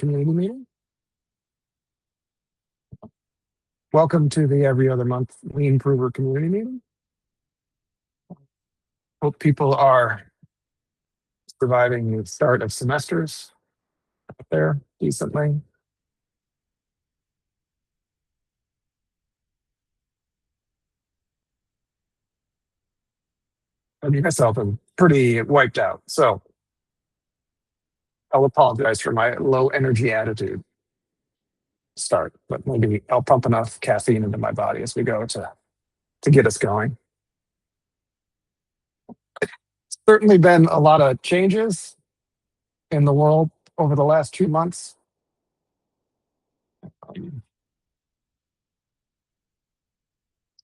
community meeting. Welcome to the every other month Lean Prover community meeting. Hope people are surviving the start of semesters out there decently. I mean, myself am pretty wiped out, so I'll apologize for my low energy attitude start, but maybe I'll pump enough caffeine into my body as we go to get us going. Certainly been a lot of changes in the world over the last 2 months.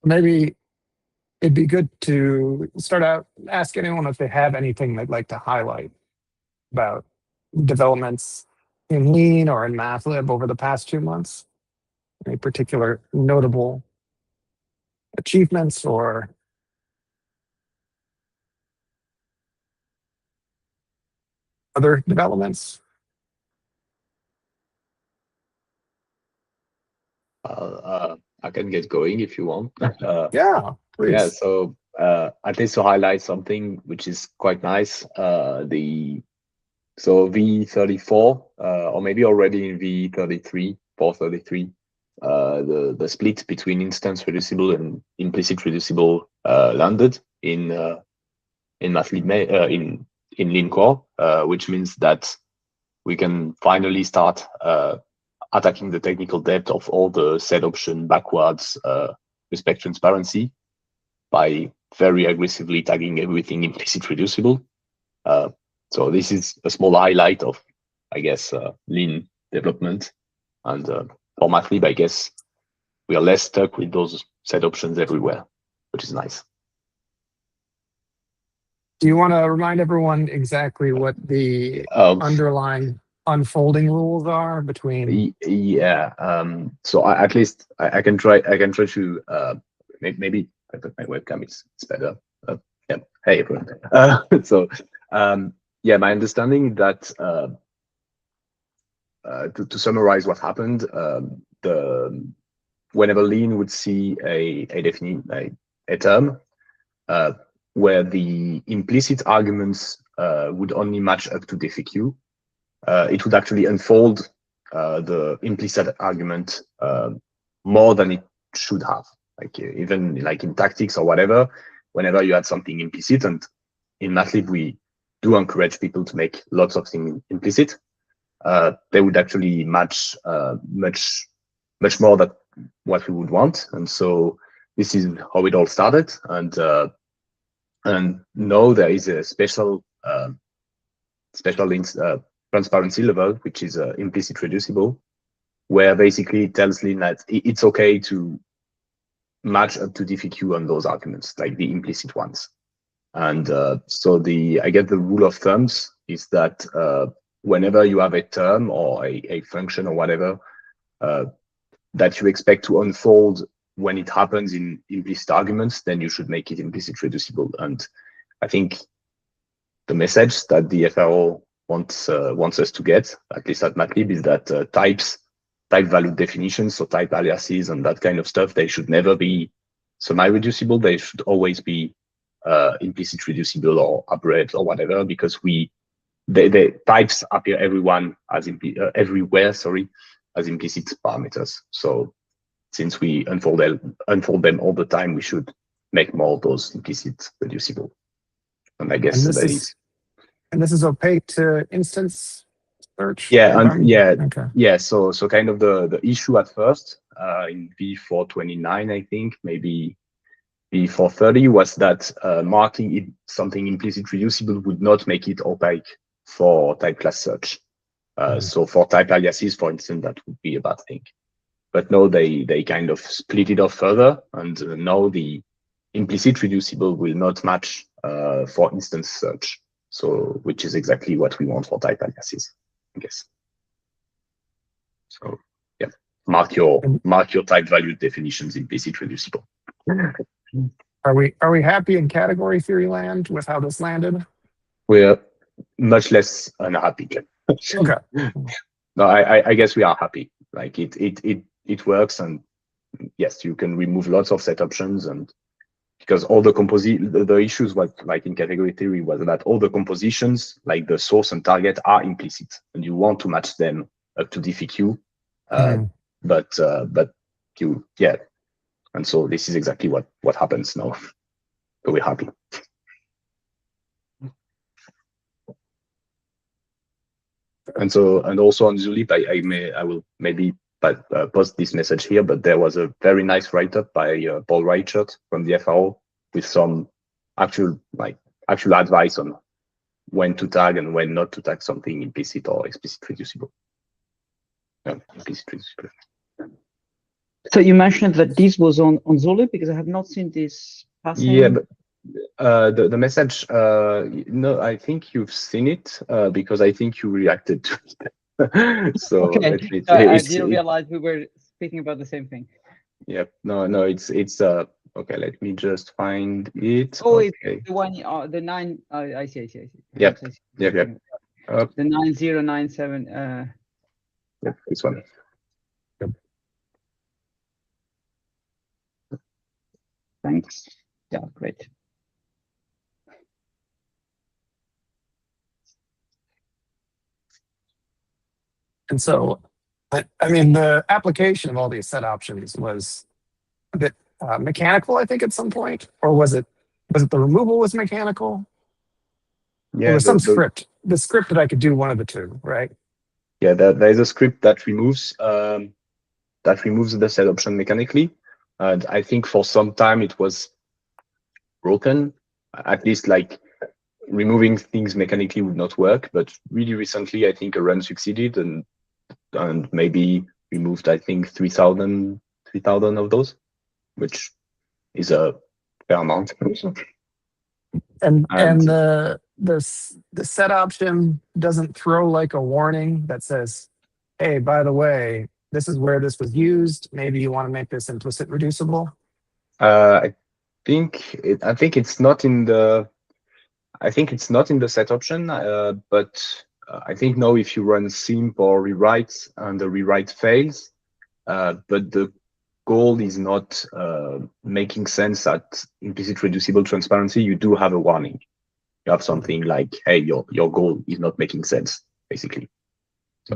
Maybe it'd be good to start out, ask anyone if they have anything they'd like to highlight about developments in Lean or in Mathlib over the past 2 months. Any particular notable achievements or other developments? I can get going if you want. Yeah, please. Yeah, so at least to highlight something which is quite nice, so V34, or maybe already in V33, 433, the split between instance reducible and implicit reducible landed in Mathlib in Lean Core, which means that we can finally start attacking the technical depth of all the set option backwards respect transparency by very aggressively tagging everything implicit reducible. So this is a small highlight of, I guess, Lean development. And for Mathlib, I guess we are less stuck with those set options everywhere, which is nice. Do you want to remind everyone exactly what the underlying unfolding rules are between? Yeah. So at least I can try to maybe I put my webcam. It's better. Yeah. Hey everyone. Yeah, my understanding is that to summarize what happened, whenever Lean would see a term where the implicit arguments would only match up to DFQ, it would actually unfold the implicit argument more than it should have. Like even like in tactics or whatever, whenever you had something implicit, and in Mathlib we do encourage people to make lots of things implicit, they would actually match much more than what we would want. And so this is how it all started. And now there is a special transparency level, which is implicit reducible, where basically it tells Lean that it's okay to match up to DFQ on those arguments, like the implicit ones. And so I guess the rule of thumbs is that whenever you have a term or a function or whatever that you expect to unfold when it happens in implicit arguments, then you should make it implicit reducible. And I think the message that the FRO wants us to get, at least at Mathlib, is that type value definitions, so type aliases and that kind of stuff, they should never be semi-reducible. They should always be implicit reducible or aberrate or whatever, because the types appear everywhere as implicit parameters. So since we unfold them all the time, we should make more of those implicit reducible. And I guess this is opaque to instance search. Yeah, and yeah. So kind of the issue at first in V429, I think, maybe V430, was that marking something implicit reducible would not make it opaque for type class search. So for type aliases, for instance, that would be a bad thing. But now they kind of split it off further, and now the implicit reducible will not match for instance search. So which is exactly what we want for type aliases, I guess. So yeah, mark your type value definitions implicit reducible. Are we happy in category theory land with how this landed? We're much less unhappy. Okay. No, I guess we are happy. Like it works, and yes, you can remove lots of set options, and because all the issues was like in category theory was that all the compositions, like the source and target, are implicit, and you want to match them up to DFQ. But you, yeah, and so this is exactly what happens now. So we're happy. And also on Zulip, I will maybe post this message here, but there was a very nice write-up by Paul Reichert from the FRO with some actual advice on when to tag and when not to tag something implicit or explicit reducible. Implicit reducible. So you mentioned that this was on Zulip, because I have not seen this passing. Yeah, but the message, no, I think you've seen it because I think you reacted to it. So okay, I didn't realize we were speaking about the same thing. Yeah, no, it's okay. Let me just find it. Oh, okay. It's the one, the 9. I see. Yep. The 9097. Yep, this one. Yep. Thanks. Yeah, great. And so, I mean, the application of all these set options was a bit mechanical, I think, at some point, or was it the removal was mechanical? Yeah, there was some script. The script that I could do one of the two, right? Yeah, there is a script that removes the set option mechanically, and I think for some time it was broken. At least like removing things mechanically would not work, but really recently I think a run succeeded and maybe removed, I think 3,000 of those, which is a fair amount. And the set option doesn't throw like a warning that says, hey, by the way, this is where this was used. Maybe you want to make this implicit reducible. I think it's not in the set option, but I think now if you run simp or rewrite and the rewrite fails, but the goal is not making sense at implicit reducible transparency, you do have a warning. You have something like, hey, your goal is not making sense, basically. So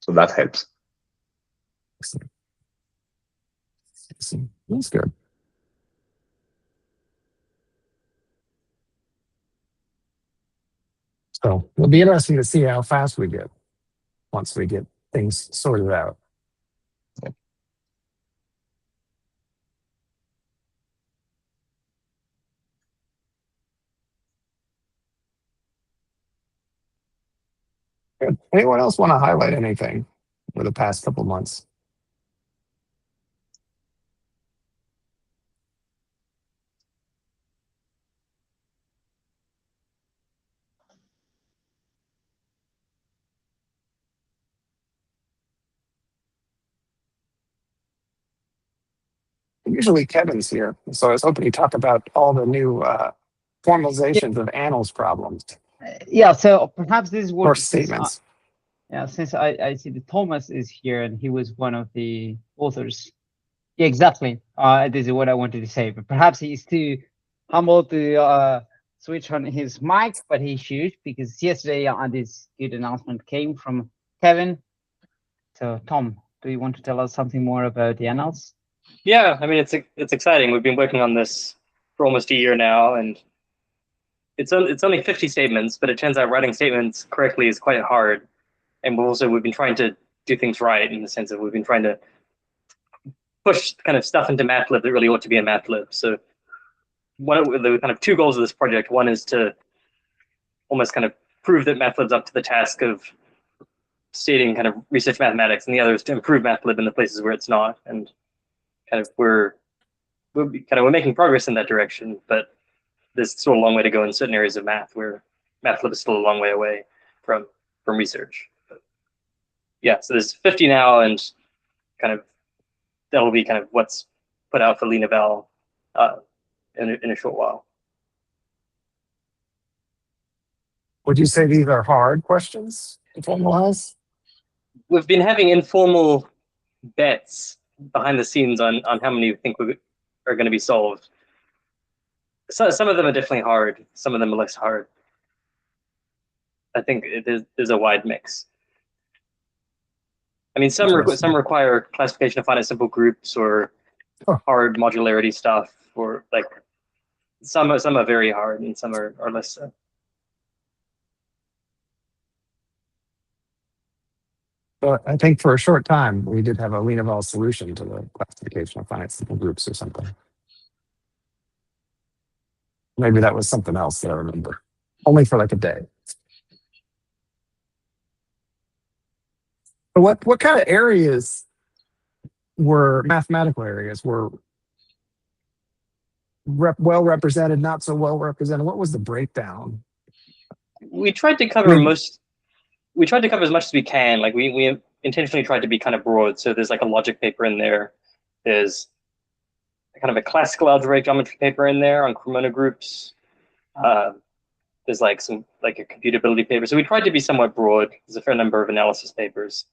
that helps. That's good. So it'll be interesting to see how fast we get once we get things sorted out. Good. Anyone else want to highlight anything for the past couple of months? Usually Kevin's here, so I was hoping he'd talk about all the new formalizations of Annals problems. Yeah, so perhaps this is what or statements. Since I see that Thomas is here and he was one of the authors. Yeah, exactly. This is what I wanted to say, but perhaps he's too humble to switch on his mic, but he should, because yesterday this good announcement came from Kevin. So Tom, do you want to tell us something more about the Annals? Yeah, I mean, it's exciting. We've been working on this for almost a year now, and it's only 50 statements, but it turns out writing statements correctly is quite hard. And we've been trying to do things right in the sense that we've been trying to push kind of stuff into Mathlib that really ought to be in Mathlib. So one of the kind of two goals of this project, one is to almost kind of prove that Mathlib's up to the task of stating kind of research mathematics, and the other is to improve Mathlib in the places where it's not. And kind of we're making progress in that direction, but there's still a long way to go in certain areas of math where Mathlib is still a long way away from research. But yeah, so there's 50 now, and kind of that'll be kind of what's put out for Linavel in a short while. Would you say these are hard questions to formalize? we've been having informal bets behind the scenes on how many we think are going to be solved. So some of them are definitely hard. Some of them are less hard. I think there's a wide mix. I mean, some require classification of finite simple groups or hard modularity stuff, or like some are very hard and some are less so. But I think for a short time we did have a Linaval solution to the classification of finite simple groups or something. Maybe that was something else that I remember. Only for like a day. But what kind of areas were mathematical areas were well represented, not so well represented? What was the breakdown? We tried to cover we tried to cover as much as we can. Like we intentionally tried to be kind of broad. So there's like a logic paper in there. There's kind of a classical algebraic geometry paper in there on Cremona groups. There's like a computability paper. So we tried to be somewhat broad. There's a fair number of analysis papers.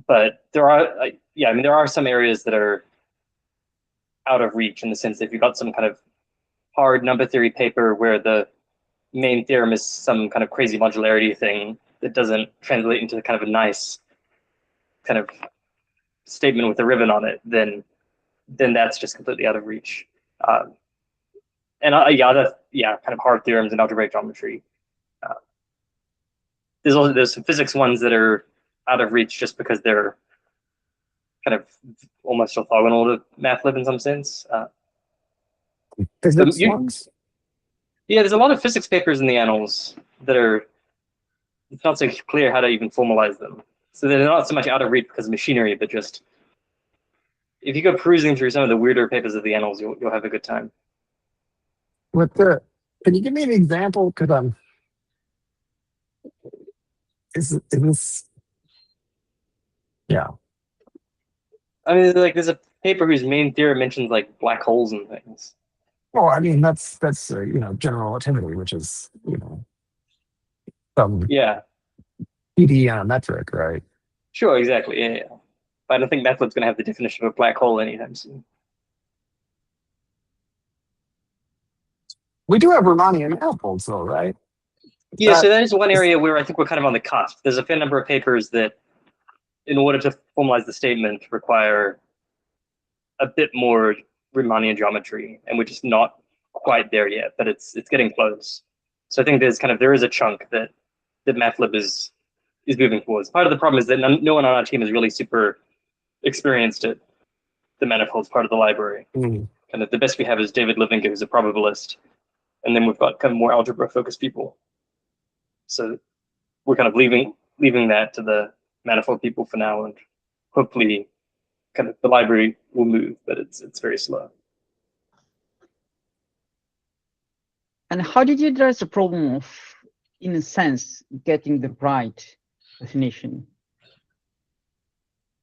But there are some areas that are out of reach in the sense that if you've got some kind of hard number theory paper where the main theorem is some kind of crazy modularity thing that doesn't translate into kind of a nice kind of statement with a ribbon on it, then that's just completely out of reach. Kind of hard theorems in algebraic geometry. There's some physics ones that are out of reach just because they're kind of almost orthogonal to Mathlib in some sense. Physics ones? Yeah, there's a lot of physics papers in the annals that are, it's not so clear how to even formalize them. So they're not so much out of reach because of machinery, but just if you go perusing through some of the weirder papers of the annals, you'll have a good time. Can you give me an example? Because is this? Yeah. I mean, like there's a paper whose main theorem mentions like black holes and things. Well, I mean that's general relativity, which is some PD metric, right? Sure, exactly. Yeah. But I don't think Mathlib's going to have the definition of a black hole anytime soon. We do have Riemannian manifolds, though, right? So that is one area where I think we're kind of on the cusp. There's a fair number of papers that, in order to formalize the statement, require a bit more Riemannian geometry, and we're just not quite there yet. But it's getting close. So I think there is a chunk that Mathlib is moving towards. Part of the problem is that no one on our team is really super experienced at the manifolds part of the library. Mm. Kind of the best we have is David Livinga, who's a probabilist, and then we've got kind of more algebra-focused people. So we're kind of leaving that to the manifold people for now, and hopefully, kind of the library will move, but it's very slow. And how did you address the problem of, in a sense, getting the right definition?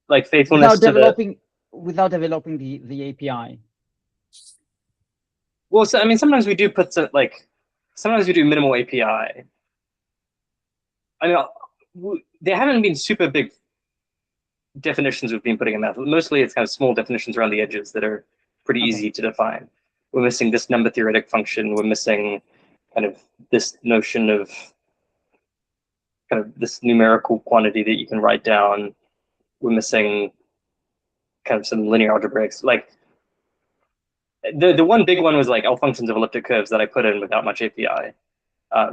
Like faithfulness without developing the API. Well, so I mean, sometimes we do sometimes we do minimal API. I mean, there haven't been super big definitions we've been putting in Mathlib. Mostly it's kind of small definitions around the edges that are pretty easy to define. We're missing this number theoretic function. We're missing kind of this notion of kind of this numerical quantity that you can write down. We're missing kind of some linear algebraics. Like the one big one was like L functions of elliptic curves that I put in without much API,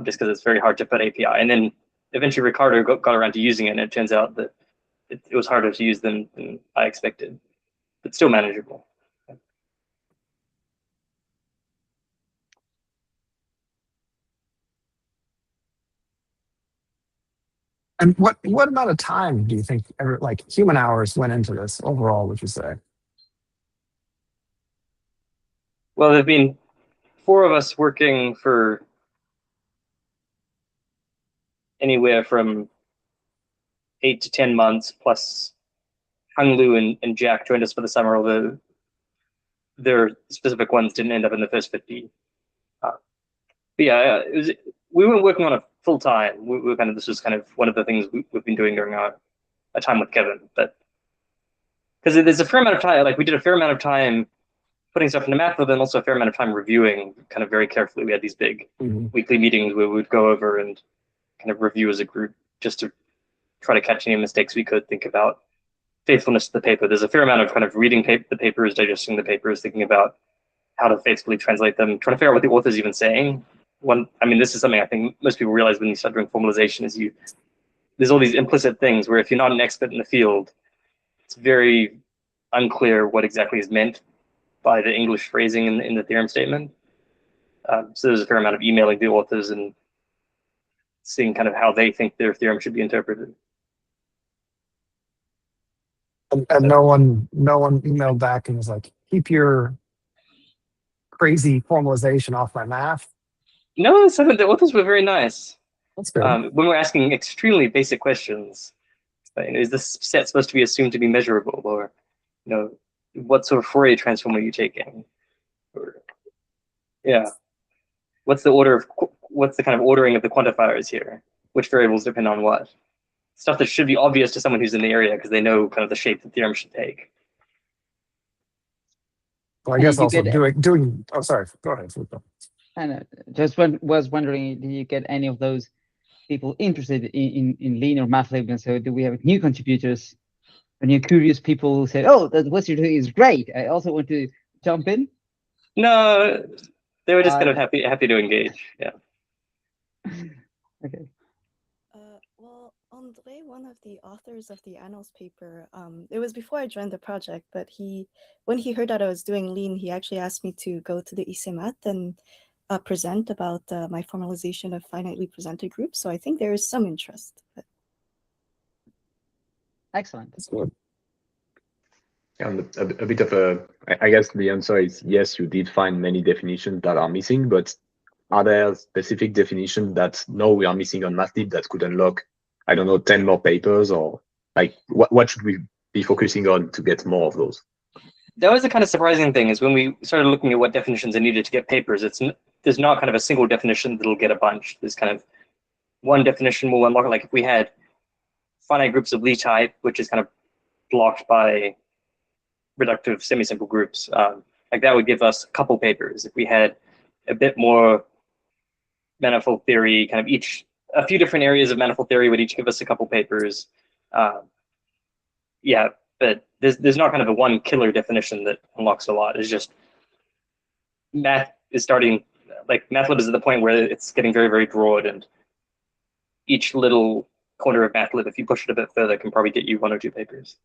just because it's very hard to put API. And then eventually Ricardo got around to using it, and it turns out that it was harder to use than I expected, but still manageable. And what amount of time do you think, like human hours, went into this overall, would you say? Well, there've been 4 of us working for anywhere from 8 to 10 months, plus Hung Lu and Jack joined us for the summer, although their specific ones didn't end up in the first 50. But yeah, it we weren't working on it full time. We were this was kind of one of the things we've been doing during our time with Kevin. But because there's a fair amount of time, like we did a fair amount of time putting stuff into Mathlib, and also a fair amount of time reviewing kind of very carefully. We had these big weekly meetings where we would go over and kind of review as a group just to try to catch any mistakes we could, think about faithfulness to the paper. There's a fair amount of kind of reading the papers, digesting the papers, thinking about how to faithfully translate them, trying to figure out what the author's even saying. This is something I think most people realize when you start doing formalization is there's all these implicit things where if you're not an expert in the field, it's very unclear what exactly is meant by the English phrasing in the theorem statement. So there's a fair amount of emailing the authors and seeing kind of how they think their theorem should be interpreted. And no one emailed back and was like, keep your crazy formalization off my math. No, the authors were very nice. That's good. When we're asking extremely basic questions, is this set supposed to be assumed to be measurable, or what sort of Fourier transform are you taking? Or, what's the kind of ordering of the quantifiers here? Which variables depend on what? Stuff that should be obvious to someone who's in the area because they know kind of the shape the theorem should take. Well, I guess also doing. Oh, sorry. Go ahead. And just was wondering, did you get any of those people interested in Lean or Mathlib? And so, do we have new contributors, or new curious people who say, "Oh, what you're doing is great. I also want to jump in"? No, they were just kind of happy to engage. Yeah. Okay. Well, Andre, one of the authors of the Annals paper, it was before I joined the project, but when he heard that I was doing Lean, he actually asked me to go to the ICMAT and present about my formalization of finitely presented groups. So I think there is some interest. But... Excellent. That's good. And a bit of I guess the answer is yes, you did find many definitions that are missing, but are there specific definitions that we are missing on Mathlib that could unlock, 10 more papers, or like what should we be focusing on to get more of those? That was the kind of surprising thing, is when we started looking at what definitions are needed to get papers, there's not kind of a single definition that'll get a bunch. There's kind of one definition will unlock, like if we had finite groups of Lie type, which is kind of blocked by reductive semi-simple groups, like that would give us a couple papers. If we had a bit more manifold theory, kind of a few different areas of manifold theory would each give us a couple papers. But there's not kind of a one killer definition that unlocks a lot. It's just math is starting, like Mathlib is at the point where it's getting very, very broad, and each little corner of Mathlib, if you push it a bit further, can probably get you one or two papers.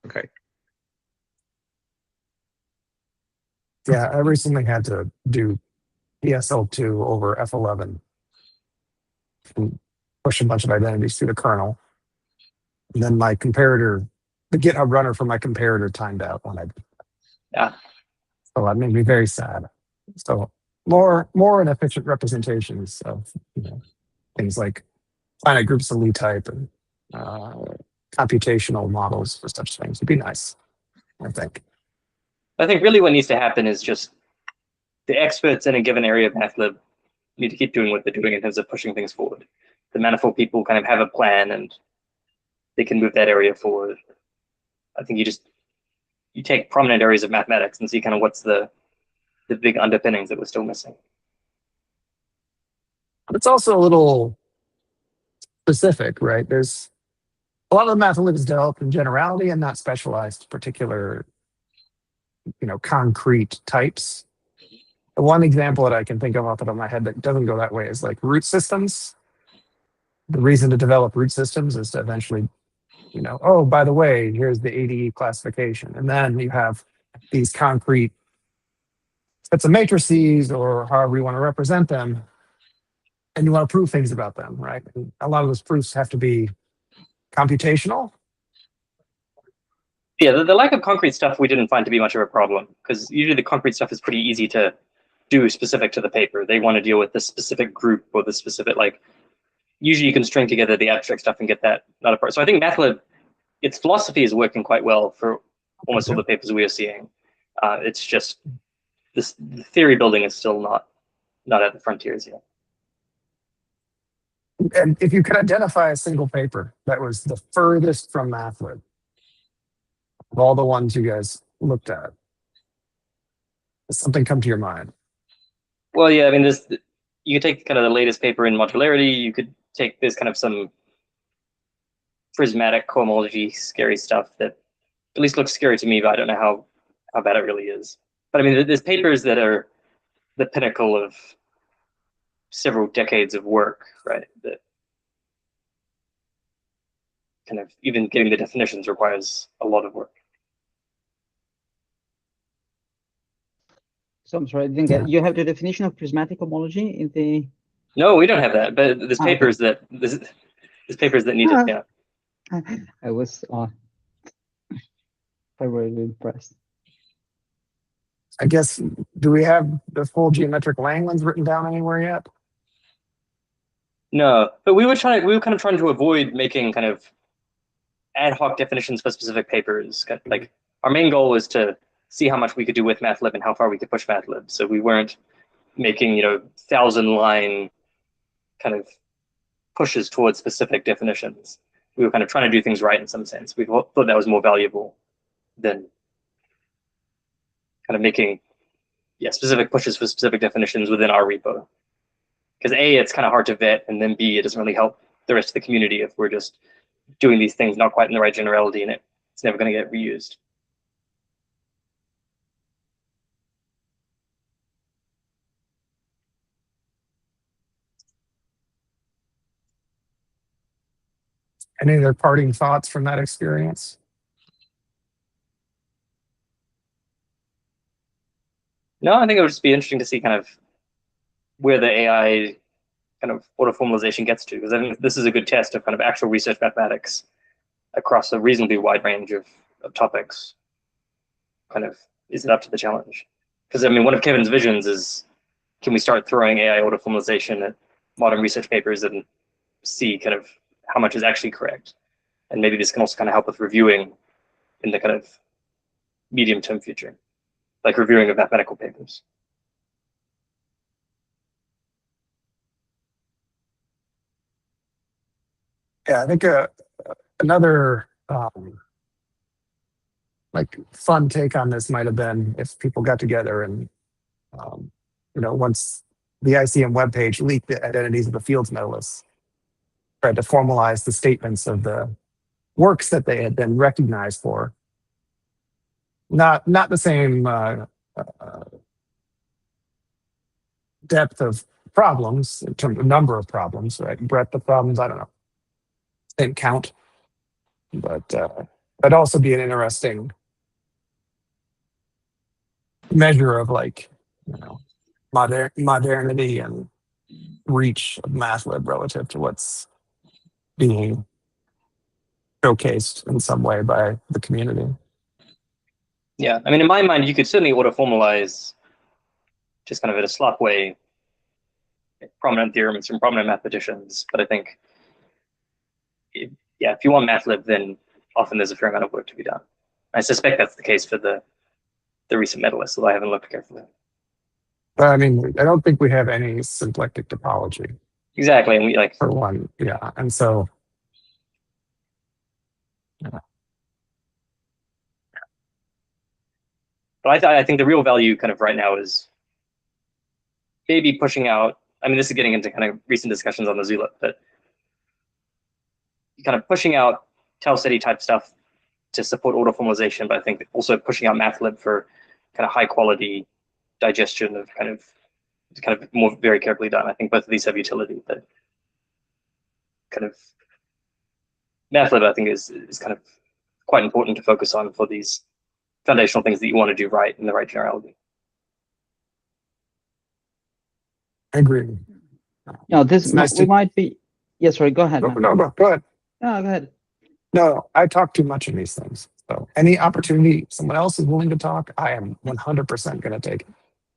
Okay. Yeah, I recently had to do ESL2 over F11 and push a bunch of identities through the kernel. And then my comparator, the GitHub runner for my comparator timed out when I did that. Yeah. So that made me very sad. So more inefficient representations of things like finite groups of Lie type and computational models for such things would be nice, I think. I think really what needs to happen is just the experts in a given area of Mathlib need to keep doing what they're doing in terms of pushing things forward. The manifold people kind of have a plan and they can move that area forward. I think you take prominent areas of mathematics and see kind of what's the big underpinnings that we're still missing. But it's also a little specific, right? There's a lot of the Mathlib is developed in generality and not specialized to particular, concrete types. The one example that I can think of off the top of my head that doesn't go that way is like root systems. The reason to develop root systems is to eventually, oh, by the way, here's the ADE classification. And then you have these concrete sets of matrices or however you want to represent them. And you want to prove things about them, right? And a lot of those proofs have to be computational. Yeah, the lack of concrete stuff we didn't find to be much of a problem, because usually the concrete stuff is pretty easy to do specific to the paper. They want to deal with the specific group or the specific, usually you can string together the abstract stuff and get that not a part. So I think Mathlib, its philosophy is working quite well for almost all the papers we are seeing. It's just the theory building is still not not at the frontiers yet. And if you could identify a single paper that was the furthest from Mathlib of all the ones you guys looked at, does something come to your mind? Well, yeah, I mean, you could take kind of the latest paper in modularity. You could take this kind of some prismatic cohomology, scary stuff that at least looks scary to me, but I don't know how bad it really is. But I mean, there's papers that are the pinnacle of several decades of work, right? That kind of even getting the definitions requires a lot of work. So I'm sorry, I didn't get. You have the definition of prismatic homology in the. No, we don't have that. But there's okay. papers there's papers that need it. Yeah. I was really impressed. I guess, do we have the full geometric Langlands written down anywhere yet? No, but we were kind of trying to avoid making kind of ad hoc definitions for specific papers. Like our main goal was to see how much we could do with Mathlib and how far we could push Mathlib. So we weren't making 1,000-line kind of pushes towards specific definitions. We were kind of trying to do things right in some sense. We thought that was more valuable than kind of making specific pushes for specific definitions within our repo. Because A, it's kind of hard to vet, and then B, it doesn't really help the rest of the community if we're just doing these things not quite in the right generality, and it's never going to get reused. Any other parting thoughts from that experience? No, I think it would just be interesting to see kind of where the AI kind of auto-formalization gets to, because I think this is a good test of kind of actual research mathematics across a reasonably wide range of topics. Kind of, is it up to the challenge? Because I mean, one of Kevin's visions is, can we start throwing AI auto-formalization at modern research papers and see kind of how much is actually correct? And maybe this can also kind of help with reviewing in the kind of medium-term future, like reviewing of mathematical papers. Yeah, I think another like fun take on this might have been if people got together and once the ICM webpage leaked the identities of the Fields medalists, tried to formalize the statements of the works that they had been recognized for. Not the same depth of problems in terms of number of problems, right? Breadth of problems, I don't know. Same count, but that'd also be an interesting measure of modernity and reach of Mathlib relative to what's being showcased in some way by the community. Yeah, I mean, in my mind, you could certainly auto-formalize just kind of in a slop way prominent theorems from prominent mathematicians, but I think if you want Mathlib, then often there's a fair amount of work to be done. I suspect that's the case for the recent medalists, although I haven't looked carefully. But I mean, I don't think we have any symplectic topology. Exactly, and we for one, yeah, and so. Yeah. But I think the real value kind of right now is maybe pushing out, I mean, this is getting into kind of recent discussions on the Zulip, but kind of pushing out Tau-Ceti type stuff to support auto-formalization, but I think also pushing out Mathlib for kind of high quality digestion of kind of more very carefully done. I think both of these have utility, but kind of Mathlib, I think, is kind of quite important to focus on for these foundational things that you want to do right in the right generality. I agree. No, this nice might be. Yeah, sorry. Go ahead. No, go ahead. No, go ahead. No, I talk too much in these things. So any opportunity someone else is willing to talk, I am 100% going to take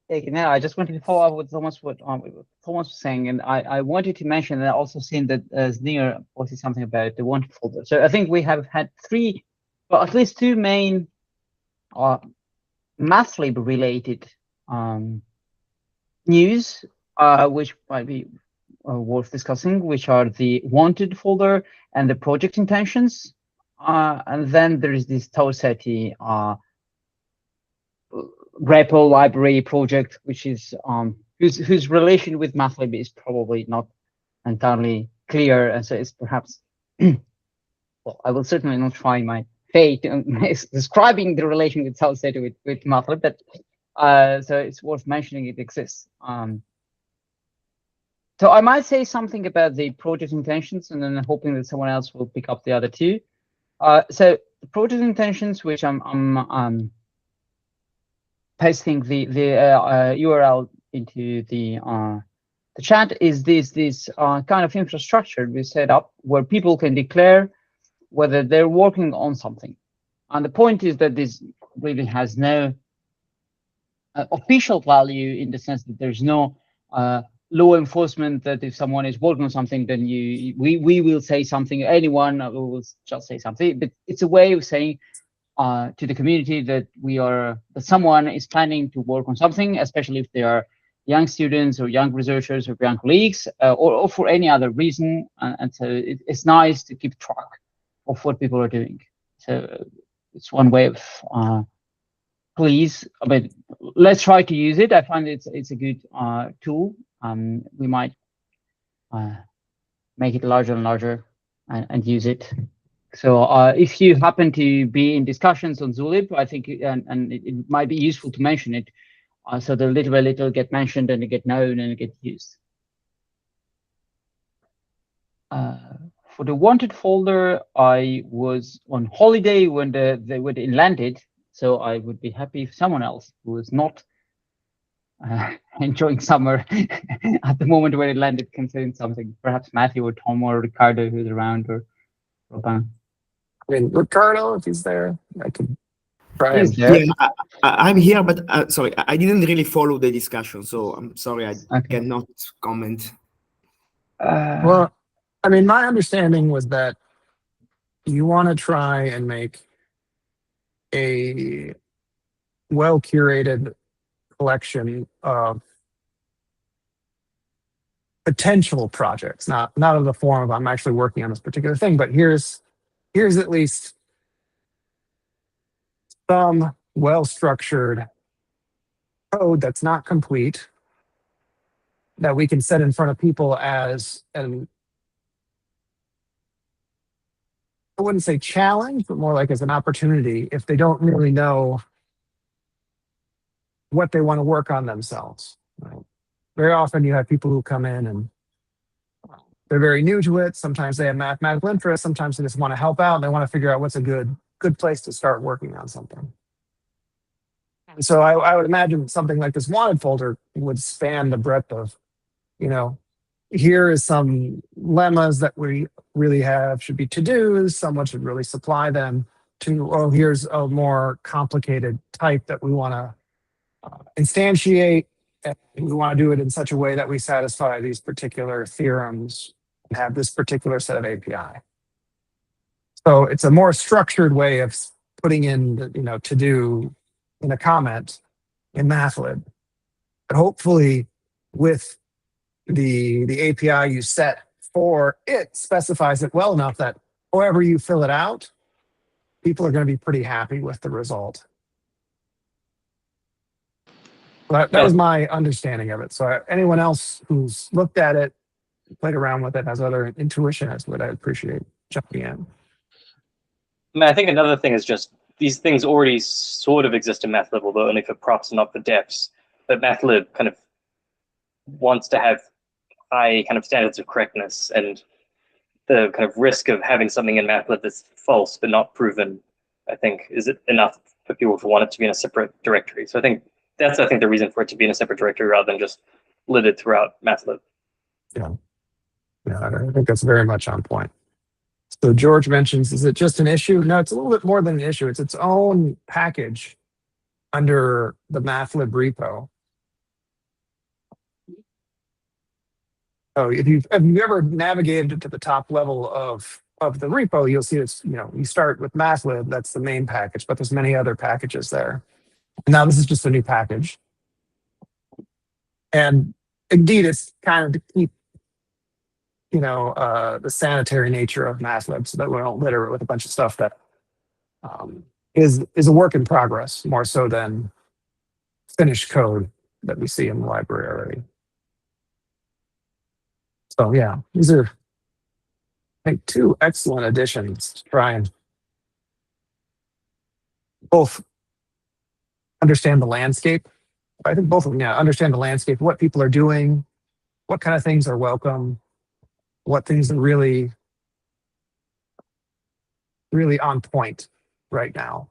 it. Now, I just wanted to follow up with Thomas what Thomas was saying, and I wanted to mention, and I also seen that Zneer posted something about the wanted folder. So I think we have had at least two main Mathlib related news which might be worth discussing, which are the wanted folder and the project intentions. And then there is this TOSETI repo library project, which is whose relation with Mathlib is probably not entirely clear, and so it's perhaps well, I will certainly not try my fate in describing the relation with TOSETI with Mathlib, but so it's worth mentioning it exists. So I might say something about the project intentions, and then hoping that someone else will pick up the other two. So the project intentions, which I'm pasting the URL into the chat, is this kind of infrastructure we set up where people can declare whether they're working on something. And the point is that this really has no official value, in the sense that there's no law enforcement that if someone is working on something, then we will say something. Anyone will just say something. But it's a way of saying to the community that that someone is planning to work on something, especially if they are young students or young researchers or young colleagues, or for any other reason. And so it's nice to keep track of what people are doing. So it's one way of please, but let's try to use it. I find it's a good tool. We might make it larger and larger and use it. So if you happen to be in discussions on Zulib, I think, and it might be useful to mention it, so that little by little get mentioned and get known and get used. For the wanted folder, I was on holiday when it landed, so I would be happy if someone else who is not enjoying summer at the moment when it landed can say something. Perhaps Matthew or Tom or Ricardo who's around, or Robin. I mean, Ricardo, if he's there, I could try He's him. there. Yeah, I'm here, but sorry, I didn't really follow the discussion, so I'm sorry, I cannot comment. Well, I mean, my understanding was that you want to try and make a well-curated collection of potential projects, not in the form of I'm actually working on this particular thing, but here's at least some well-structured code that's not complete that we can set in front of people as an, I wouldn't say challenge, but more like as an opportunity if they don't really know what they want to work on themselves. Right? Very often you have people who come in and they're very new to it. Sometimes they have mathematical interest. Sometimes they just want to help out and they want to figure out what's a good place to start working on something. And so I would imagine something like this wanted folder would span the breadth of, here is some lemmas that we really have should be to-dos. Someone should really supply them to, oh, here's a more complicated type that we want to instantiate. And we want to do it in such a way that we satisfy these particular theorems and have this particular set of API. So it's a more structured way of putting in, to do in a comment in Mathlib. But hopefully with the API you set for it specifies it well enough that however you fill it out, people are going to be pretty happy with the result. That was my understanding of it. So anyone else who's looked at it, played around with it, has other intuition as to what I'd appreciate jumping in. I mean, I think another thing is just these things already sort of exist in Mathlib, although only for props and not for depths. But Mathlib kind of wants to have high kind of standards of correctness, and the kind of risk of having something in Mathlib that's false but not proven, I think, is it enough for people to want it to be in a separate directory. So I think that's the reason for it to be in a separate directory rather than just littered throughout Mathlib. Yeah, I think that's very much on point. So George mentions, is it just an issue? No, it's a little bit more than an issue. It's its own package under the Mathlib repo. So if you've ever navigated to the top level of the repo, you'll see it's, you start with Mathlib, that's the main package, but there's many other packages there. Now this is just a new package. And indeed, it's kind of to keep, the sanitary nature of Mathlib so that we don't litter it with a bunch of stuff that is a work in progress more so than finished code that we see in the library already. So yeah, these are, I think, two excellent additions to try and both understand the landscape. I think both of them, yeah, understand the landscape, what people are doing, what kind of things are welcome, what things are really, really on point right now,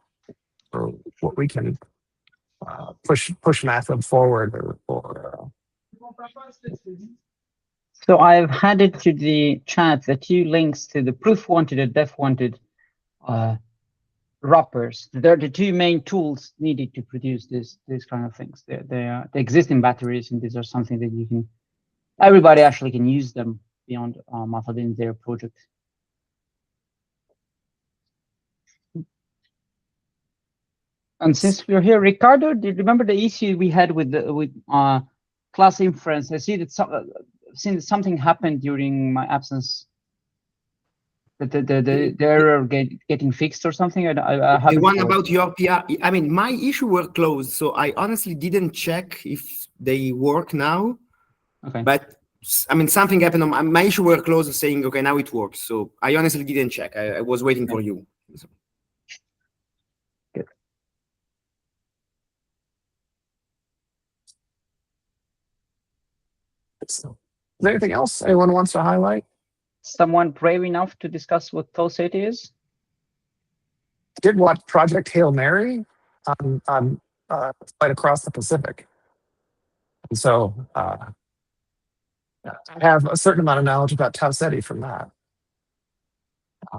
or what we can push Mathlib forward, or So I've added to the chat the two links to the proof wanted and def wanted wrappers. They're the two main tools needed to produce these kind of things. They are the existing batteries, and these are something that you can, everybody actually can use them beyond Mathlib in their project. And since we're here, Ricardo, do you remember the issue we had with class inference? I see that since something happened during my absence, that the error getting fixed or something. I The haven't one followed. about your PR, I mean, my issue were closed, so I honestly didn't check if they work now. Okay. But I mean, something happened on my issue were closed, saying, okay, now it works. So I honestly didn't check. I was waiting for you. So. Good. so. Is there anything else anyone wants to highlight? Someone brave enough to discuss what Thosate is? I did watch Project Hail Mary on Flight Across the Pacific, and so I have a certain amount of knowledge about Tau Ceti from that. I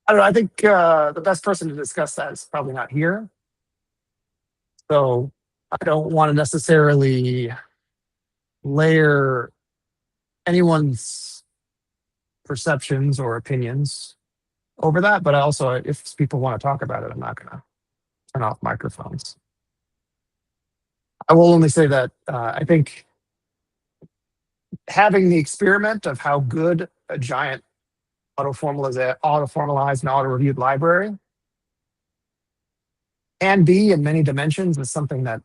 don't know. I think the best person to discuss that is probably not here. So I don't want to necessarily layer anyone's perceptions or opinions over that. But also, if people want to talk about it, I'm not going to turn off microphones. I will only say that I think having the experiment of how good a giant auto-formalized and auto-reviewed library can be in many dimensions is something that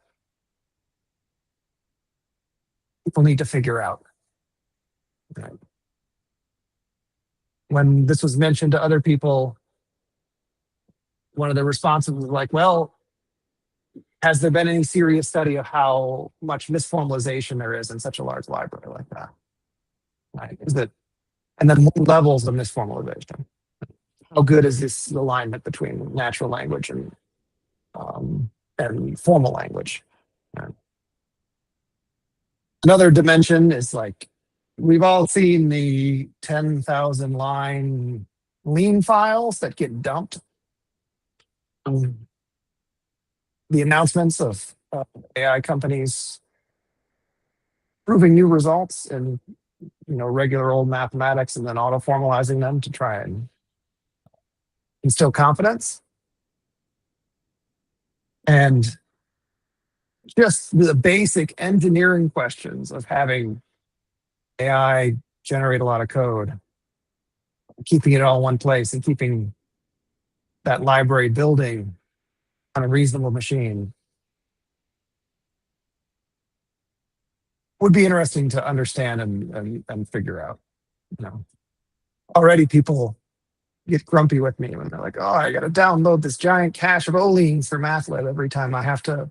people need to figure out. Right. When this was mentioned to other people, one of the responses was like, well, has there been any serious study of how much misformalization there is in such a large library like that? Right. Is that, and then what levels of misformalization? How good is this alignment between natural language and formal language? Right. Another dimension is like, we've all seen the 10,000 line lean files that get dumped. The announcements of AI companies proving new results in regular old mathematics and then auto-formalizing them to try and instill confidence. And just the basic engineering questions of having AI generate a lot of code, keeping it all in one place and keeping that library building on a reasonable machine would be interesting to understand and figure out. Already people get grumpy with me when they're like, oh, I got to download this giant cache of oleans for Mathlib every time I have to,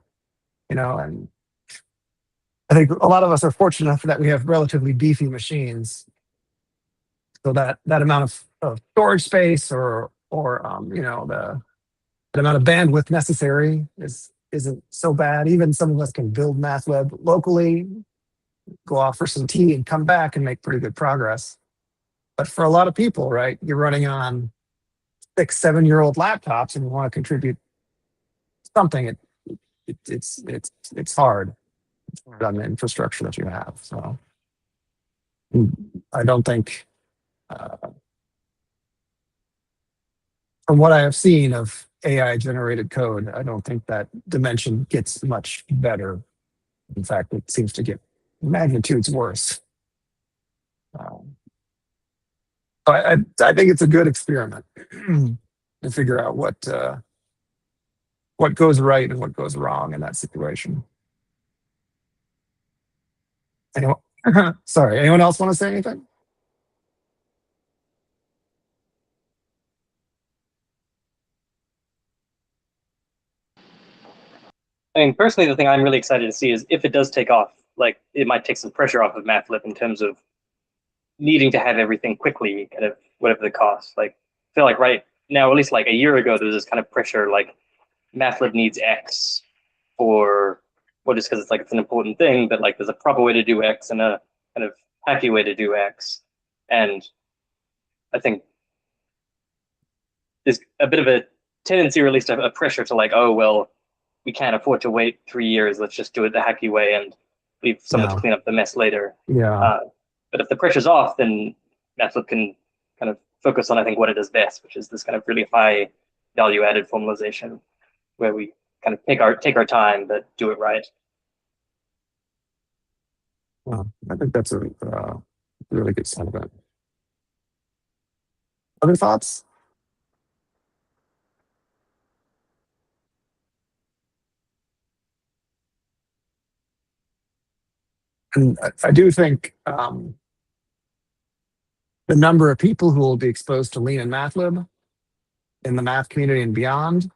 and I think a lot of us are fortunate enough that we have relatively beefy machines. So that amount of storage space or the amount of bandwidth necessary isn't so bad. Even some of us can build Mathlib locally, go off for some tea and come back and make pretty good progress. But for a lot of people, right, you're running on 6-7-year-old laptops and you want to contribute something. It's hard. It's hard on the infrastructure that you have. So I don't think, from what I have seen of AI generated code, I don't think that dimension gets much better In fact, it seems to get magnitudes worse. I think it's a good experiment to figure out what goes right and what goes wrong in that situation. Anyone, sorry, anyone else want to say anything? I mean, personally, the thing I'm really excited to see is if it does take off, like it might take some pressure off of Mathlib in terms of needing to have everything quickly, kind of whatever the cost. Like, I feel like right now, at least like a year ago, there was this kind of pressure, like Mathlib needs X for, well, just because it's like it's an important thing, but like there's a proper way to do X and a kind of hacky way to do X. And I think there's a bit of a tendency, or at least a pressure to like, oh, well, we can't afford to wait 3 years. Let's just do it the hacky way and leave someone to clean up the mess later. Yeah. But if the pressure's off, then Mathlib can kind of focus on, I think, what it does best, which is this kind of really high value added formalization where we kind of take our time, but do it right. Well, I think that's a really good sentiment. Other thoughts? And I do think the number of people who will be exposed to Lean and Mathlib in the math community and beyond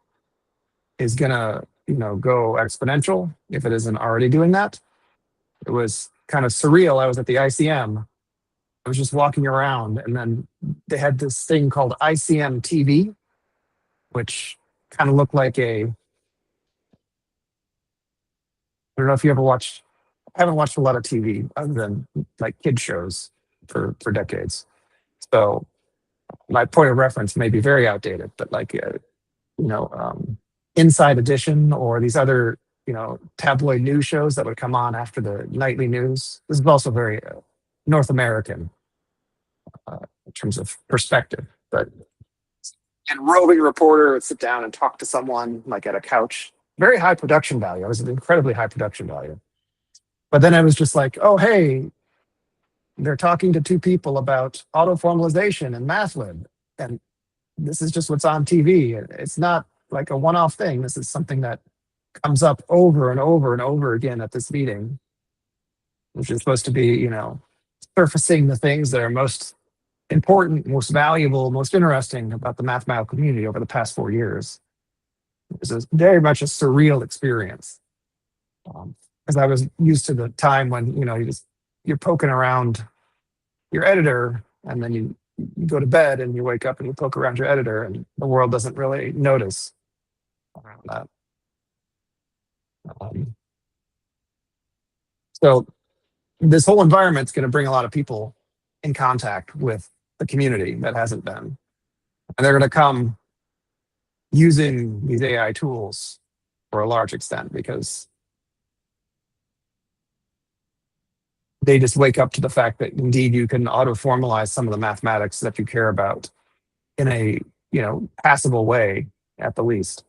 is gonna, go exponential if it isn't already doing that. It was kind of surreal. I was at the ICM. I was just walking around, and then they had this thing called ICM TV, which kind of looked like I don't know if you ever watched. I haven't watched a lot of TV other than like kid shows for decades. So my point of reference may be very outdated, but like Inside Edition or these other tabloid news shows that would come on after the nightly news. This is also very North American in terms of perspective, but and roving reporter would sit down and talk to someone like at a couch. Very high production value. It was an incredibly high production value. But then I was just like, oh, hey, they're talking to two people about auto formalization and Mathlib. And this is just what's on TV. It's not like a one-off thing. This is something that comes up over and over and over again at this meeting, which is supposed to be, surfacing the things that are most important, most valuable, most interesting about the mathematical community over the past 4 years. It was very much a surreal experience. Because I was used to the time when, you're poking around your editor and then you go to bed and you wake up and you poke around your editor and the world doesn't really notice around that. So this whole environment's going to bring a lot of people in contact with the community that hasn't been. And they're going to come using these AI tools for a large extent because they just wake up to the fact that indeed you can auto-formalize some of the mathematics that you care about in a passable way at the least.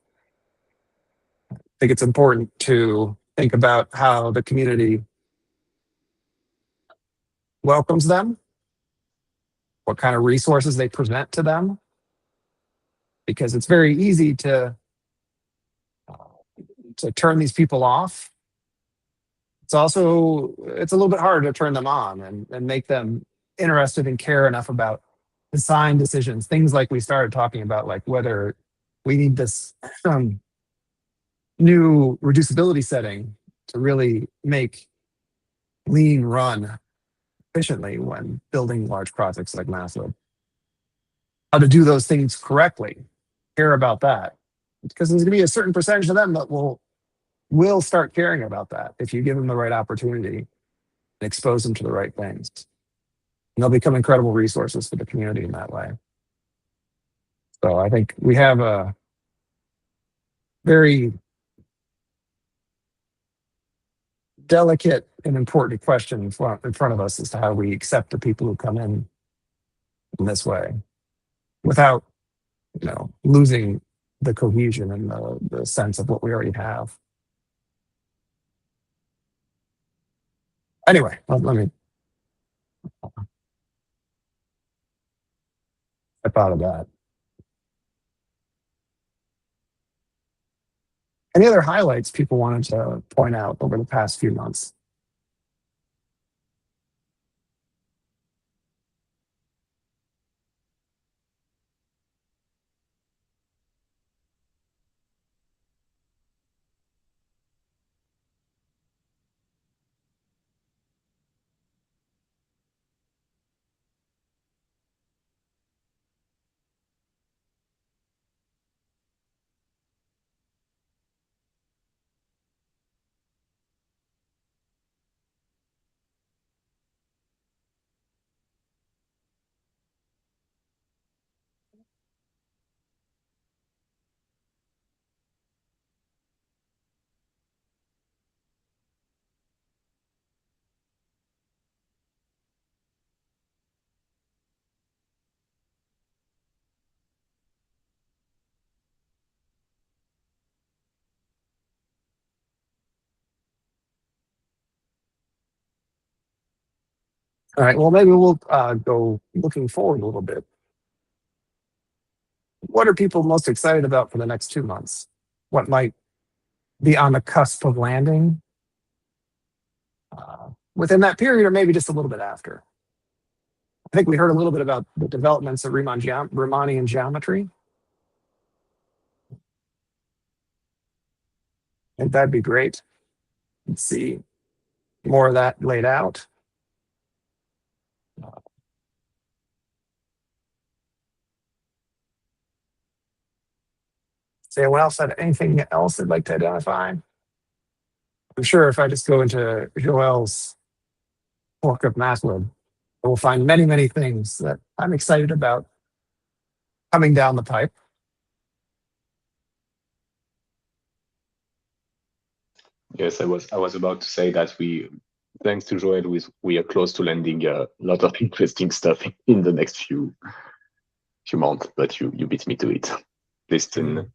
I think it's important to think about how the community welcomes them, what kind of resources they present to them, because it's very easy to turn these people off. It's a little bit harder to turn them on and make them interested and care enough about design decisions, things like we started talking about, like whether we need this new reducibility setting to really make Lean run efficiently when building large projects like Mathlib. How to do those things correctly, care about that. Because there's going to be a certain percentage of them that will start caring about that if you give them the right opportunity and expose them to the right things. And they'll become incredible resources for the community in that way. So I think we have a very delicate and important question in front of us as to how we accept the people who come in this way without losing the cohesion and the sense of what we already have. Anyway, let me. I thought of that. Any other highlights people wanted to point out over the past few months? All right. Well, maybe we'll go looking forward a little bit. What are people most excited about for the next 2 months? What might be on the cusp of landing within that period, or maybe just a little bit after? I think we heard a little bit about the developments of Riemannian geometry. I think that'd be great. Let's see more of that laid out. Does anyone else have anything else they'd like to identify? I'm sure if I just go into Joel's book of Mathlib, I will find many, many things that I'm excited about coming down the pipe. Yes, I was about to say that thanks to Joel, we are close to landing a lot of interesting stuff in the next few months. But you beat me to it. At least in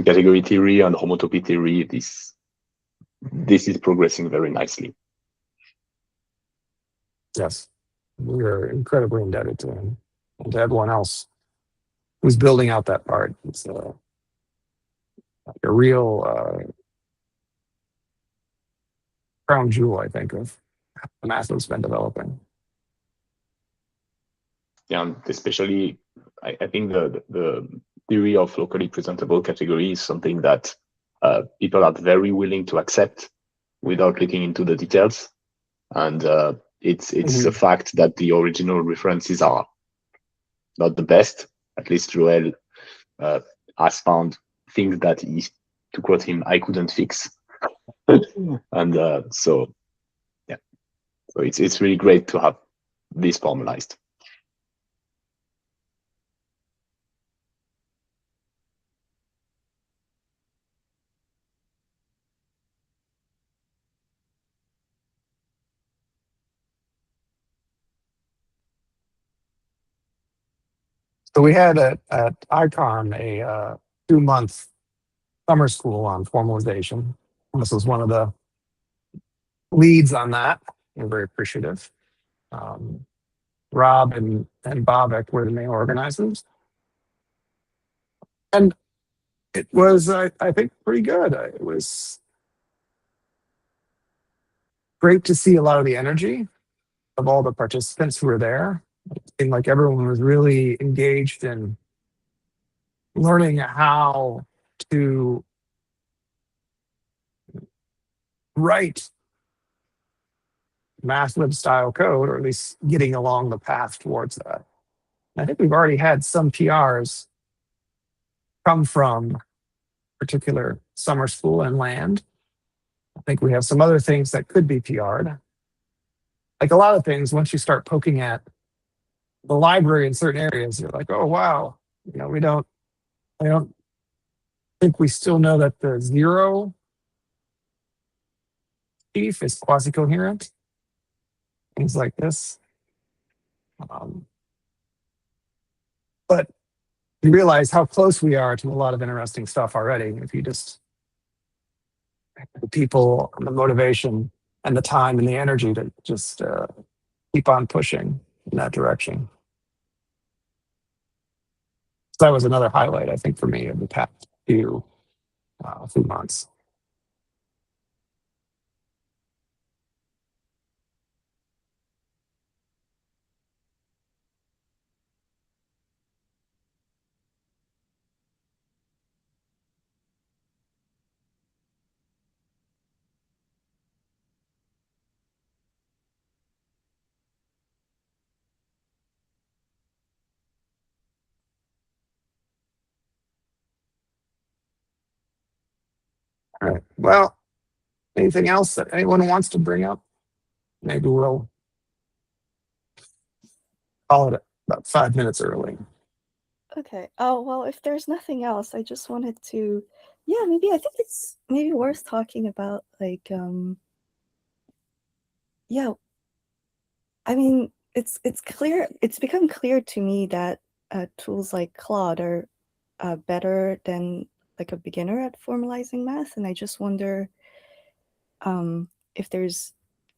category theory and homotopy theory, this is progressing very nicely. Yes, we are incredibly indebted to him and to everyone else who's building out that part. It's like a real crown jewel, I think, of the Mathlib's been developing. Yeah, and especially, I think the theory of locally presentable category is something that people are very willing to accept without looking into the details. And it's a fact that the original references are not the best. At least Joel has found things that he, to quote him, I couldn't fix. And so it's really great to have this formalized. So we had at ICON a 2-month summer school on formalization. This was one of the leads on that. We're very appreciative. Rob and Bobek were the main organizers. And it was, I think, pretty good. It was great to see a lot of the energy of all the participants who were there. It seemed like everyone was really engaged in learning how to write Mathlib style code, or at least getting along the path towards that. I think we've already had some PRs come from particular summer school and land. I think we have some other things that could be PR'd. Like a lot of things, once you start poking at the library in certain areas, you're like, oh, wow. I don't think we still know that the 0 chief is quasi-coherent. Things like this. But you realize how close we are to a lot of interesting stuff already. If you just, the people, the motivation and the time and the energy to just keep on pushing in that direction. So that was another highlight, I think, for me of the past few months. All right. Well, anything else that anyone wants to bring up? Maybe we'll call it about 5 minutes early. Okay. Oh, well, if there's nothing else, I just wanted to, yeah, maybe I think it's maybe worth talking about, like, yeah, I mean, it's clear, it's become clear to me that tools like Claude are better than like a beginner at formalizing math, and I just wonder if there's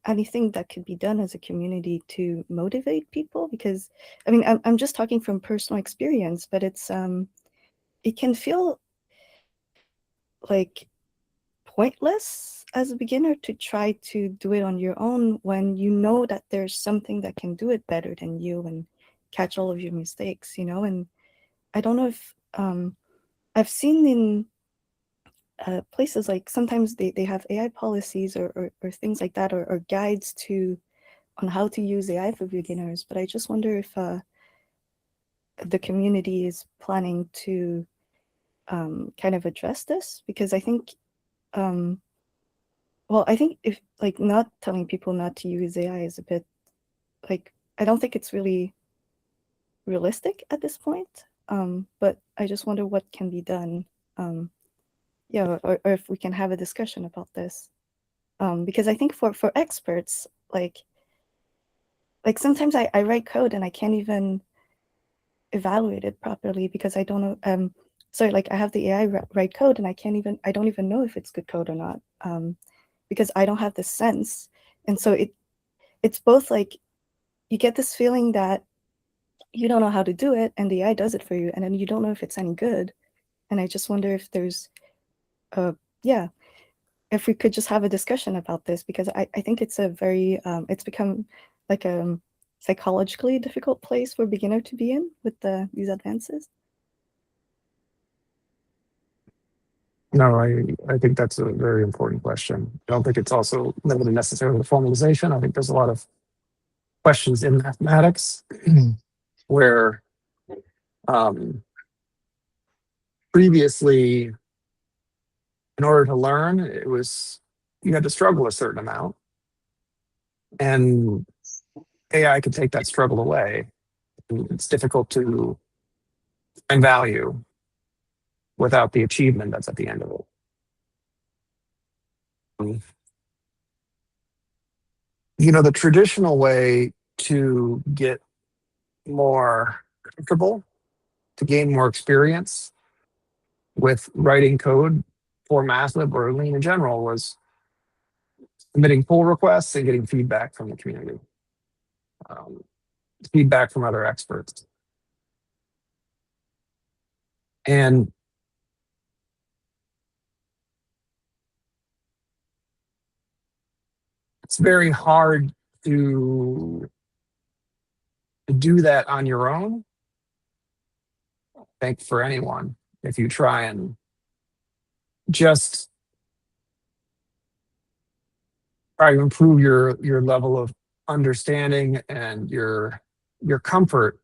anything that could be done as a community to motivate people, because I mean, I'm just talking from personal experience, but it's it can feel like pointless as a beginner to try to do it on your own when you know that there's something that can do it better than you and catch all of your mistakes, you know. And I don't know if I've seen in places like sometimes they have AI policies or things like that, or guides to on how to use AI for beginners, but I just wonder if the community is planning to kind of address this, because I think well, I think if like not telling people not to use AI is a bit like, I don't think it's really realistic at this point. But I just wonder what can be done. Yeah, or if we can have a discussion about this. Because I think for experts, like sometimes I write code and I can't even evaluate it properly because I don't know. Sorry, like I have the AI write code and I don't even know if it's good code or not. Because I don't have the sense. And so it's both like you get this feeling that you don't know how to do it and the AI does it for you, and then you don't know if it's any good. And I just wonder if there's yeah, if we could just have a discussion about this, because I think it's a very it's become like a psychologically difficult place for a beginner to be in with these advances. No, I think that's a very important question. I don't think it's also limited necessarily to formalization. I think there's a lot of questions in mathematics where previously, in order to learn, it was you had to struggle a certain amount, and AI could take that struggle away. It's difficult to find value without the achievement that's at the end of it. You know, the traditional way to get more comfortable, to gain more experience with writing code for Mathlib or Lean in general, was submitting pull requests and getting feedback from the community, feedback from other experts. And it's very hard to do that on your own, I think, for anyone. If you try and just try to improve your level of understanding and your comfort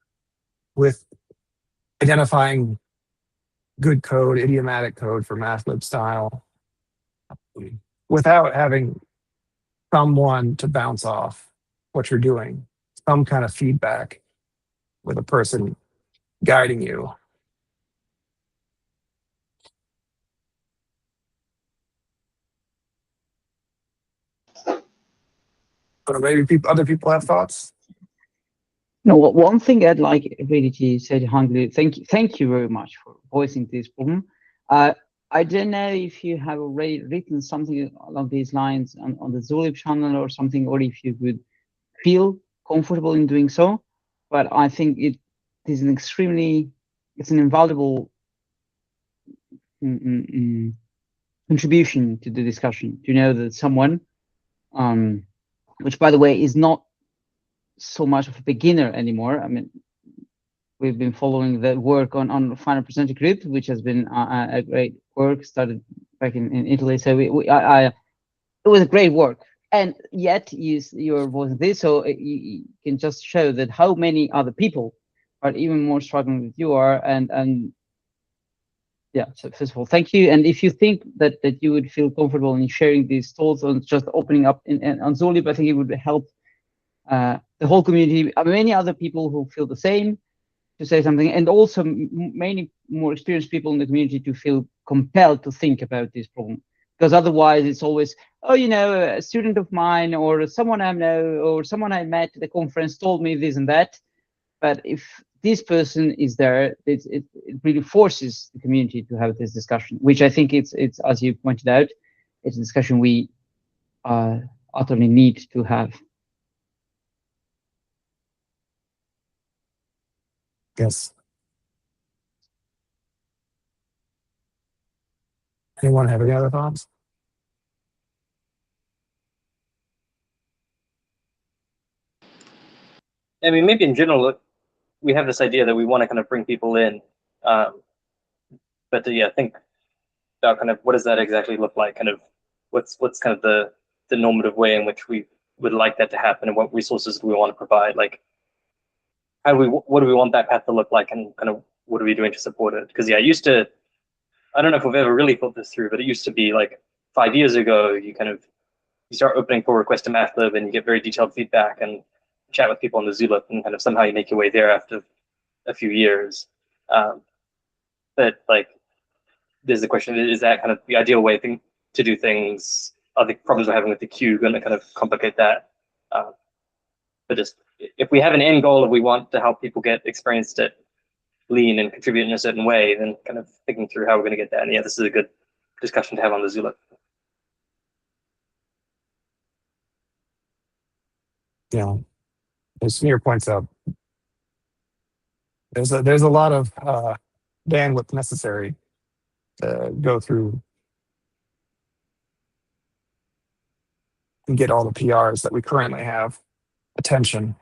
with identifying good code, idiomatic code for Mathlib style, without having someone to bounce off what you're doing, some kind of feedback with a person guiding you. But maybe other people have thoughts. No, one thing I'd like really to say to Hungary, thank you very much for voicing this problem. I don't know if you have already written something along these lines on the Zulip channel or something, or if you would feel comfortable in doing so. But I think it is it's an invaluable contribution to the discussion to know that someone, which by the way is not so much of a beginner anymore. I mean, we've been following the work on final percentage group, which has been a great work started back in Italy. So it was a great work, and yet you're voicing this, so you can just show that how many other people are even more struggling than you are, and yeah. So first of all, thank you. And if you think that you would feel comfortable in sharing these thoughts on just opening up on Zulip, I think it would help the whole community, many other people who feel the same, to say something, and also many more experienced people in the community to feel compelled to think about this problem. Because otherwise it's always, oh, a student of mine or someone I know or someone I met at the conference told me this and that. But if this person is there, it really forces the community to have this discussion, which I think it's as you pointed out, it's a discussion we utterly need to have. Yes. Anyone have any other thoughts? I mean, maybe in general, we have this idea that we want to kind of bring people in, but yeah, think about kind of what does that exactly look like? Kind of what's kind of the normative way in which we would like that to happen, and what resources do we want to provide? Like, what do we want that path to look like, and kind of what are we doing to support it? Because yeah, I don't know if we've ever really thought this through, but it used to be like 5 years ago, you start opening pull requests to Mathlib and you get very detailed feedback and chat with people on the Zulip, and kind of somehow you make your way there after a few years. But like, there's the question: is that kind of the ideal way to do things? Are the problems we're having with the queue going to kind of complicate that? But just if we have an end goal, if we want to help people get experienced at Lean and contribute in a certain way, then kind of thinking through how we're going to get that. And yeah, this is a good discussion to have on the Zulip. Yeah, as Samir points out, there's a lot of bandwidth necessary to go through and get all the PRs that we currently have attention.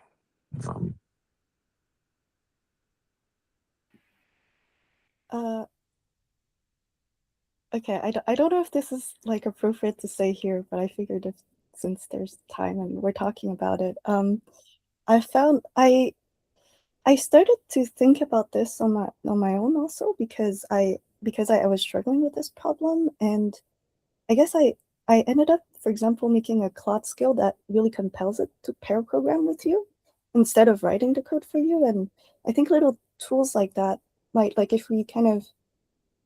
Okay, I don't know if this is like appropriate to say here, but I figured since there's time and we're talking about it, I found I started to think about this on my own also because I was struggling with this problem, and I guess I ended up, for example, making a Claude skill that really compels it to pair program with you instead of writing the code for you. And I think little tools like that might, like if we kind of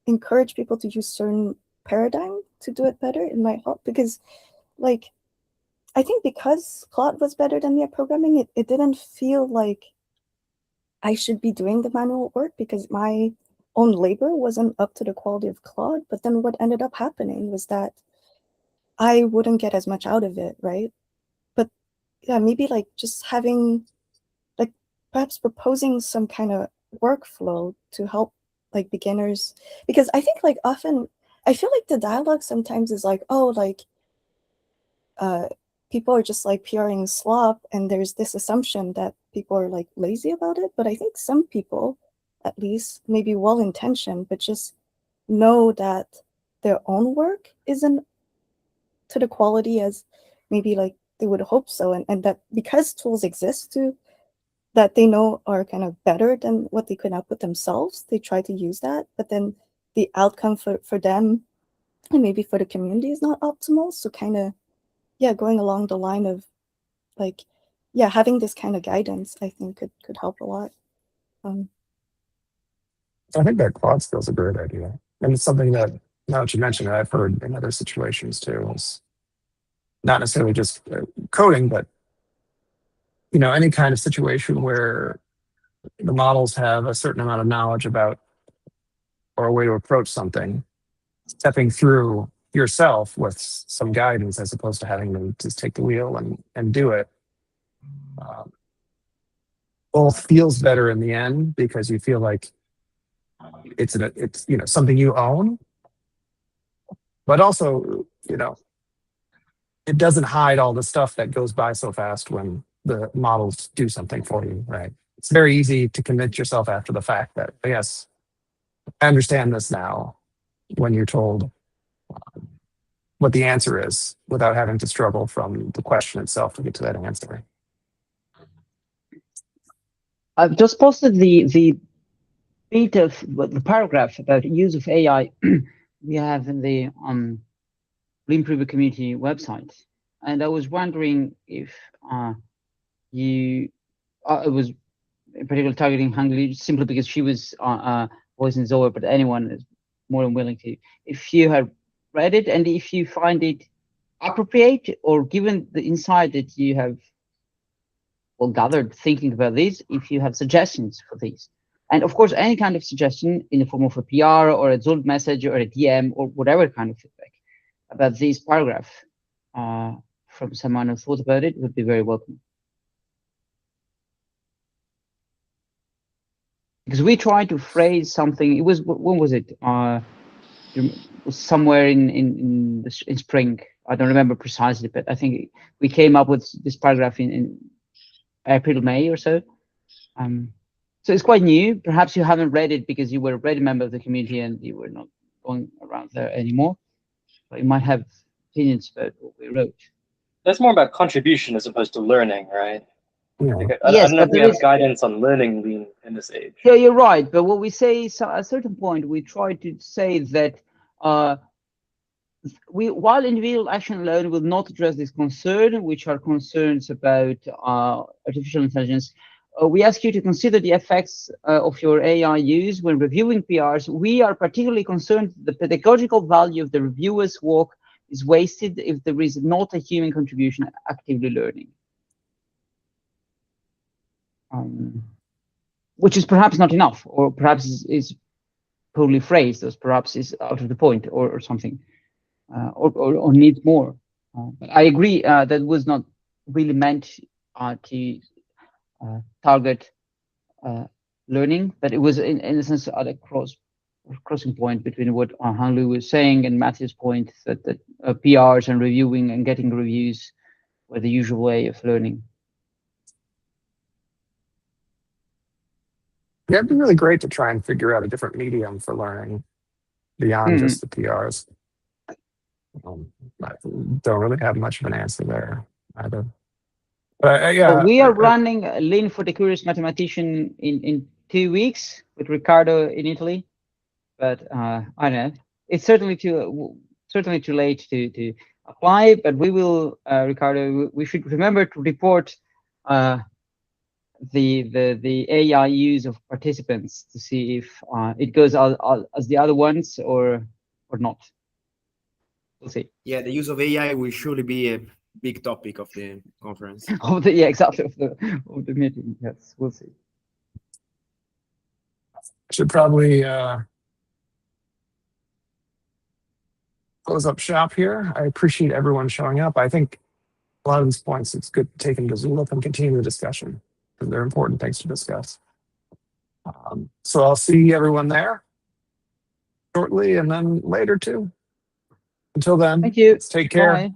encourage people to use certain paradigm to do it better, it might help. Because like I think because Claude was better than me at programming, it didn't feel like I should be doing the manual work because my own labor wasn't up to the quality of Claude. But then what ended up happening was that I wouldn't get as much out of it, right? But yeah, maybe like just having, like perhaps proposing some kind of workflow to help like beginners, because I think like often I feel like the dialogue sometimes is like, oh, like people are just like PRing slop, and there's this assumption that people are like lazy about it. But I think some people, at least maybe well-intentioned, but just know that their own work isn't to the quality as maybe like they would hope so, and that because tools exist to that they know are kind of better than what they could output themselves, they try to use that, but then the outcome for them and maybe for the community is not optimal. So kind of, yeah, going along the line of like, yeah, having this kind of guidance, I think could help a lot. I think that Claude skill is a great idea, and it's something that, now that you mention it, I've heard in other situations too. It's not necessarily just coding, but any kind of situation where the models have a certain amount of knowledge about or a way to approach something, stepping through yourself with some guidance as opposed to having to just take the wheel and do it. Both feels better in the end because you feel like it's something you own, but also it doesn't hide all the stuff that goes by so fast when the models do something for you, right? It's very easy to convince yourself after the fact that, yes, I understand this now, when you're told what the answer is without having to struggle from the question itself to get to that answer. I've just posted the bit of the paragraph about use of AI we have in the Lean Preview community website, and I was wondering if it was in particular targeting Hungary simply because she was voicing Zoe, but anyone is more than willing to. If you have read it and if you find it appropriate, or given the insight that you have gathered thinking about this, if you have suggestions for these. And of course, any kind of suggestion in the form of a PR or a Zolt message or a DM or whatever kind of feedback about this paragraph from someone who thought about it would be very welcome. Because we tried to phrase something, it was, when was it? It was somewhere in spring. I don't remember precisely, but I think we came up with this paragraph in April, May or so. So it's quite new. Perhaps you haven't read it because you were already a member of the community and you were not going around there anymore. But you might have opinions about what we wrote. That's more about contribution as opposed to learning, right? Yeah. Like, I don't know if we have guidance on learning Lean in this age. Yeah, you're right. But what we say, so at a certain point, we try to say that while individual action alone will not address this concern, which are concerns about artificial intelligence, we ask you to consider the effects of your AI use when reviewing PRs. We are particularly concerned the pedagogical value of the reviewer's work is wasted if there is not a human contribution actively learning. Which is perhaps not enough, or perhaps is poorly phrased, or perhaps is out of the point, or something, or needs more. But I agree that was not really meant to target learning, but it was in a sense at a crossing point between what Hanglu was saying and Matthew's point that PRs and reviewing and getting reviews were the usual way of learning. Yeah, it'd be really great to try and figure out a different medium for learning beyond just the PRs. I don't really have much of an answer there either. But, yeah, well, we are running Lean for the Curious Mathematician in 2 weeks with Riccardo in Italy. But I don't know. It's certainly too late to apply. But we will, Riccardo. We should remember to report the AI use of participants to see if it goes as the other ones or not. We'll see. Yeah, the use of AI will surely be a big topic of the conference. Yeah, exactly, of the meeting. Yes, we'll see. Should probably close up shop here. I appreciate everyone showing up. I think a lot of these points, it's good to take them to Zulip and continue the discussion, because they're important things to discuss. So I'll see everyone there shortly and then later too. Until then, thank you. take care. Bye.